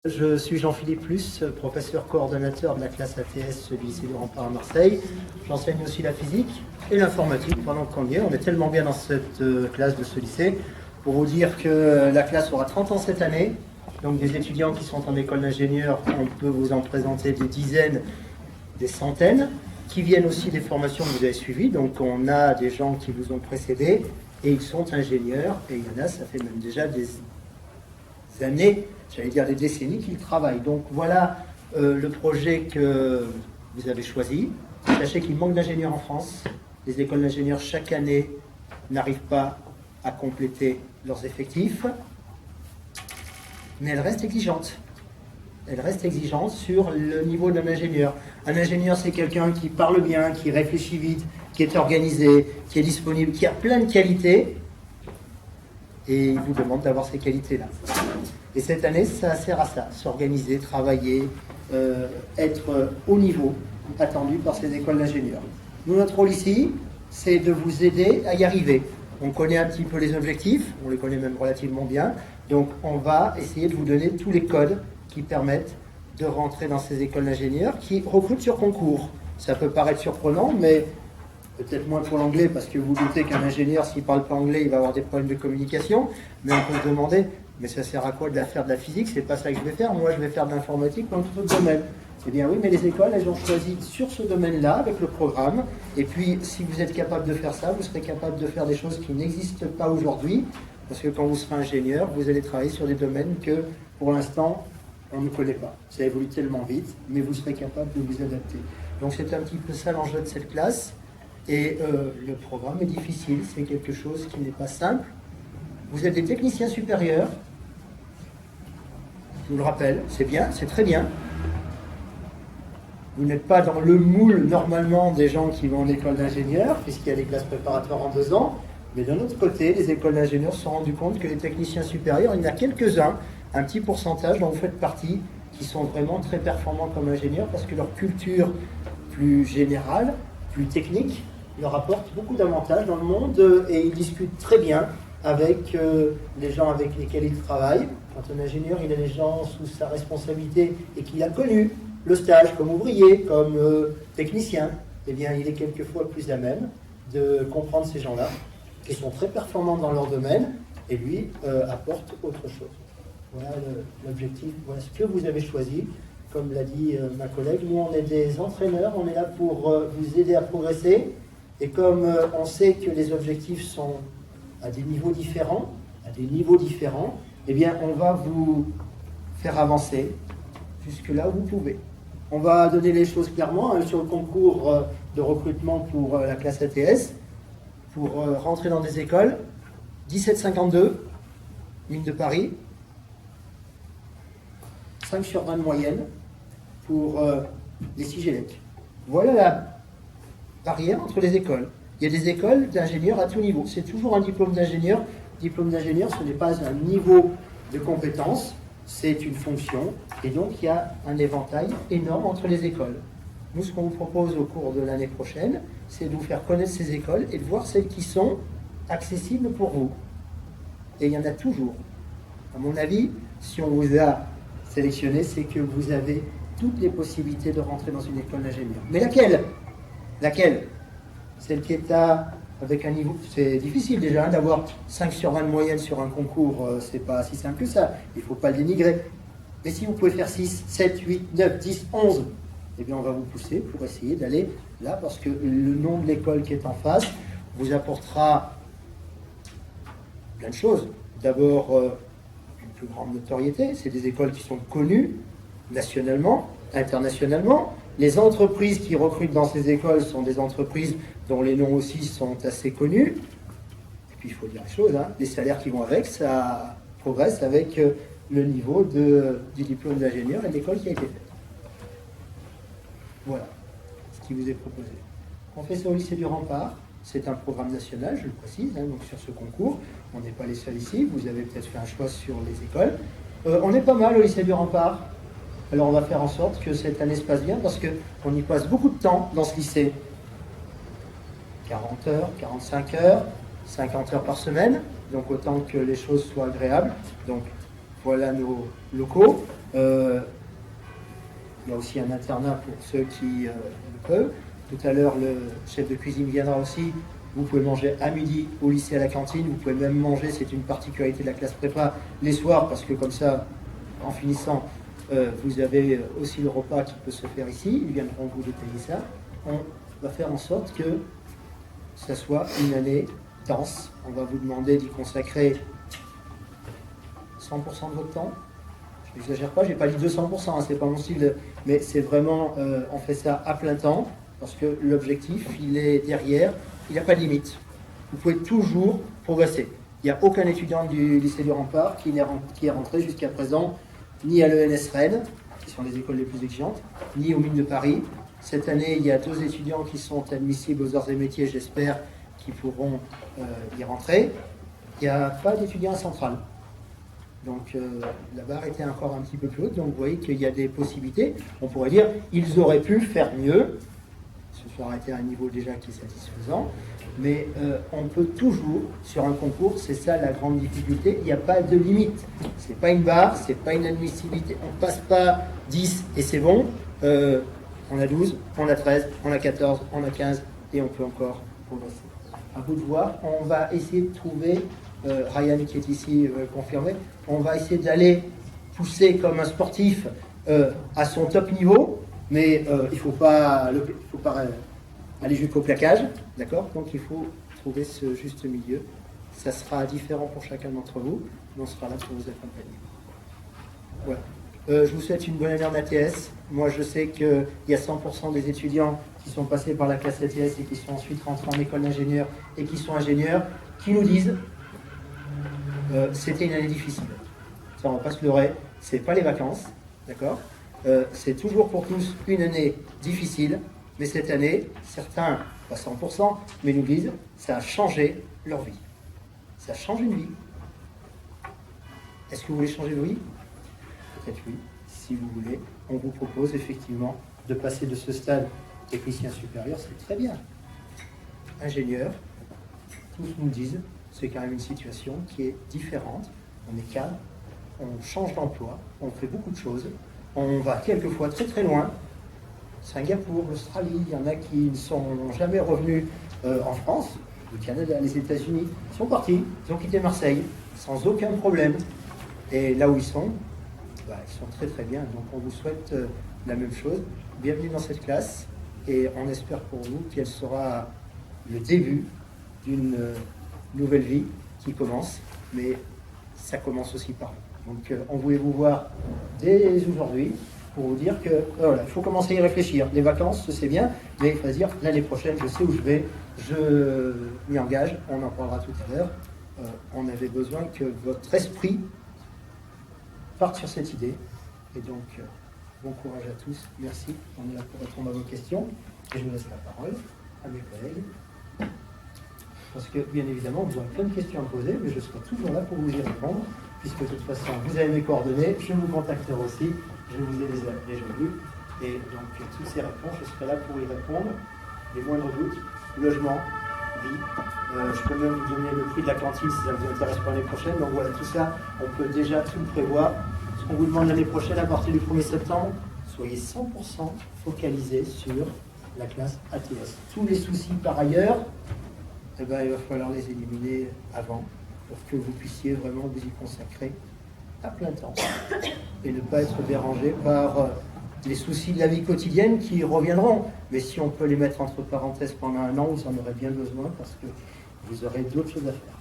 Je suis Jean-Philippe Plus, professeur coordonnateur de la classe ATS du lycée du Rempart à Marseille. J'enseigne aussi la physique et l'informatique pendant qu'on y est. On est tellement bien dans cette classe de ce lycée. Pour vous dire que la classe aura 30 ans cette année. Donc des étudiants qui sont en école d'ingénieur, on peut vous en présenter des dizaines, des centaines, qui viennent aussi des formations que vous avez suivies. Donc on a des gens qui vous ont précédés et ils sont ingénieurs. Et il y en a, ça fait même déjà des années, j'allais dire des décennies qu'ils travaillent. Donc voilà le projet que vous avez choisi. Sachez qu'il manque d'ingénieurs en France. Les écoles d'ingénieurs chaque année n'arrivent pas à compléter leurs effectifs, mais elles restent exigeantes. Elles restent exigeantes sur le niveau d'un ingénieur. Un ingénieur, c'est quelqu'un qui parle bien, qui réfléchit vite, qui est organisé, qui est disponible, qui a plein de qualités, et il vous demande d'avoir ces qualités-là. Et cette année, ça sert à ça, s'organiser, travailler, être au niveau attendu par ces écoles d'ingénieurs. Nous, notre rôle ici, c'est de vous aider à y arriver. On connaît un petit peu les objectifs, on les connaît même relativement bien, donc on va essayer de vous donner tous les codes qui permettent de rentrer dans ces écoles d'ingénieurs qui recrutent sur concours. Ça peut paraître surprenant, mais peut-être moins pour l'anglais, parce que vous doutez qu'un ingénieur, s'il ne parle pas anglais, il va avoir des problèmes de communication, mais on peut se demander, mais ça sert à quoi de faire de la physique? C'est pas ça que je vais faire, moi je vais faire de l'informatique dans tout autre domaine. Eh bien oui, mais les écoles, elles ont choisi sur ce domaine-là, avec le programme, et puis si vous êtes capable de faire ça, vous serez capable de faire des choses qui n'existent pas aujourd'hui, parce que quand vous serez ingénieur, vous allez travailler sur des domaines que, pour l'instant, on ne connaît pas. Ça évolue tellement vite, mais vous serez capable de vous adapter. Donc c'est un petit peu ça l'enjeu de cette classe. Et le programme est difficile, c'est quelque chose qui n'est pas simple. Vous êtes des techniciens supérieurs, je vous le rappelle, c'est bien, c'est très bien. Vous n'êtes pas dans le moule normalement des gens qui vont en école d'ingénieur, puisqu'il y a des classes préparatoires en 2 ans. Mais d'un autre côté, les écoles d'ingénieurs se sont rendues compte que les techniciens supérieurs, il y en a quelques-uns, un petit pourcentage dont vous faites partie, qui sont vraiment très performants comme ingénieurs, parce que leur culture plus générale, plus technique, leur apporte beaucoup d'avantages dans le monde et ils discutent très bien avec les gens avec lesquels ils travaillent. Quand un ingénieur, il a des gens sous sa responsabilité et qu'il a connu le stage comme ouvrier, comme technicien, eh bien, il est quelquefois plus à même de comprendre ces gens-là, qui sont très performants dans leur domaine, et lui apporte autre chose. Voilà l'objectif, voilà ce que vous avez choisi. Comme l'a dit ma collègue, nous on est des entraîneurs, on est là pour vous aider à progresser. Et comme on sait que les objectifs sont à des niveaux différents, eh bien on va vous faire avancer jusque là où vous pouvez. On va donner les choses clairement sur le concours de recrutement pour la classe ATS, pour rentrer dans des écoles. 17,52, mine de Paris, 5 sur 20 de moyenne pour les Sigélec. Voilà la barrière entre les écoles. Il y a des écoles d'ingénieurs à tout niveau. C'est toujours un diplôme d'ingénieur. Diplôme d'ingénieur, ce n'est pas un niveau de compétence, c'est une fonction. Et donc, il y a un éventail énorme entre les écoles. Nous, ce qu'on vous propose au cours de l'année prochaine, c'est de vous faire connaître ces écoles et de voir celles qui sont accessibles pour vous. Et il y en a toujours. À mon avis, si on vous a sélectionné, c'est que vous avez toutes les possibilités de rentrer dans une école d'ingénieur. Mais laquelle? Laquelle? Celle qui est avec un niveau... C'est difficile déjà d'avoir 5 sur 20 de moyenne sur un concours, c'est pas si simple que ça. Il ne faut pas le dénigrer. Mais si vous pouvez faire 6, 7, 8, 9, 10, 11, eh bien on va vous pousser pour essayer d'aller là, parce que le nom de l'école qui est en face vous apportera plein de choses. D'abord, une plus grande notoriété. C'est des écoles qui sont connues nationalement, internationalement. Les entreprises qui recrutent dans ces écoles sont des entreprises dont les noms aussi sont assez connus. Et puis il faut dire les choses, hein, les salaires qui vont avec, ça progresse avec le niveau du diplôme d'ingénieur et de l'école qui a été faite. Voilà ce qui vous est proposé. On fait ça au lycée du Rempart. C'est un programme national, je le précise, hein, donc sur ce concours. On n'est pas les seuls ici, vous avez peut-être fait un choix sur les écoles. On est pas mal au lycée du Rempart. Alors on va faire en sorte que cette année se passe bien, parce qu'on y passe beaucoup de temps dans ce lycée. 40 heures, 45 heures, 50 heures par semaine, donc autant que les choses soient agréables. Donc voilà nos locaux. Il y a aussi un internat pour ceux qui le peuvent. Tout à l'heure, le chef de cuisine viendra aussi. Vous pouvez manger à midi au lycée à la cantine. Vous pouvez même manger, c'est une particularité de la classe prépa, les soirs, parce que comme ça, en finissant, vous avez aussi le repas qui peut se faire ici. Ils viendront vous détailler ça. On va faire en sorte que ça soit une année dense. On va vous demander d'y consacrer 100% de votre temps. Je n'exagère pas, je n'ai pas dit 200%, hein, c'est pas mon style, mais c'est vraiment, on fait ça à plein temps, parce que l'objectif, il est derrière, il n'y a pas de limite. Vous pouvez toujours progresser. Il n'y a aucun étudiant du lycée du Rempart qui est rentré jusqu'à présent, ni à l'ENS Rennes, qui sont les écoles les plus exigeantes, ni aux Mines de Paris. Cette année, il y a 2 étudiants qui sont admissibles aux arts et métiers, j'espère, qui pourront y rentrer. Il n'y a pas d'étudiants à Centrale. Donc la barre était encore un petit peu plus haute, donc vous voyez qu'il y a des possibilités. On pourrait dire ils auraient pu faire mieux, se faire arrêter à un niveau déjà qui est satisfaisant, mais on peut toujours, sur un concours, c'est ça la grande difficulté, il n'y a pas de limite. C'est pas une barre, c'est pas une admissibilité, on passe pas 10 et c'est bon. On a 12, on a 13, on a 14, on a 15 et on peut encore progresser. À vous de voir, on va essayer de trouver, Ryan qui est ici confirmé, on va essayer d'aller pousser comme un sportif à son top niveau, mais il ne faut pas aller jusqu'au plaquage, d'accord? Donc il faut trouver ce juste milieu. Ça sera différent pour chacun d'entre vous, mais on sera là pour vous accompagner. Voilà. Je vous souhaite une bonne année en ATS. Moi, je sais qu'il y a 100% des étudiants qui sont passés par la classe ATS et qui sont ensuite rentrés en école d'ingénieur et qui sont ingénieurs, qui nous disent c'était une année difficile. Ça, on ne va pas se leurrer. C'est pas les vacances, d'accord? C'est toujours pour tous une année difficile, mais cette année, certains, pas 100%, mais nous disent ça a changé leur vie. Ça change une vie. Est-ce que vous voulez changer de vie? Peut-être oui, si vous voulez. On vous propose effectivement de passer de ce stade technicien supérieur, c'est très bien. Ingénieur, tous nous disent, c'est quand même une situation qui est différente. On est cadre, on change d'emploi, on fait beaucoup de choses. On va quelquefois très très loin. Singapour, l'Australie, il y en a qui ne sont jamais revenus en France, le Canada, les États-Unis. Ils sont partis, ils ont quitté Marseille sans aucun problème. Et là où ils sont très très bien. Donc on vous souhaite la même chose. Bienvenue dans cette classe et on espère pour vous qu'elle sera le début d'une nouvelle vie qui commence, mais ça commence aussi par vous. Donc on voulait vous voir dès aujourd'hui pour vous dire que voilà, il faut commencer à y réfléchir. Les vacances, c'est bien, mais il faut se dire l'année prochaine, je sais où je vais, je m'y engage, on en parlera tout à l'heure. On avait besoin que votre esprit parte sur cette idée. Et donc, bon courage à tous. Merci. On est là pour répondre à vos questions. Et je vous laisse la parole à mes collègues. Parce que, bien évidemment, vous aurez plein de questions à me poser, mais je serai toujours là pour vous y répondre, puisque de toute façon, vous avez mes coordonnées, je vous contacterai aussi, je vous ai déjà vus. Et donc, toutes ces réponses, je serai là pour y répondre. Les moindres doutes, logement, vie. Je peux même vous donner le prix de la cantine si ça vous intéresse pour l'année prochaine. Donc voilà, tout ça, on peut déjà tout prévoir. Ce qu'on vous demande l'année prochaine, à partir du 1er septembre, soyez 100% focalisés sur la classe ATS. Tous les soucis par ailleurs, eh ben, il va falloir les éliminer avant pour que vous puissiez vraiment vous y consacrer à plein temps et ne pas être dérangé par les soucis de la vie quotidienne qui reviendront. Mais si on peut les mettre entre parenthèses pendant un an, vous en aurez bien besoin parce que vous aurez d'autres choses à faire.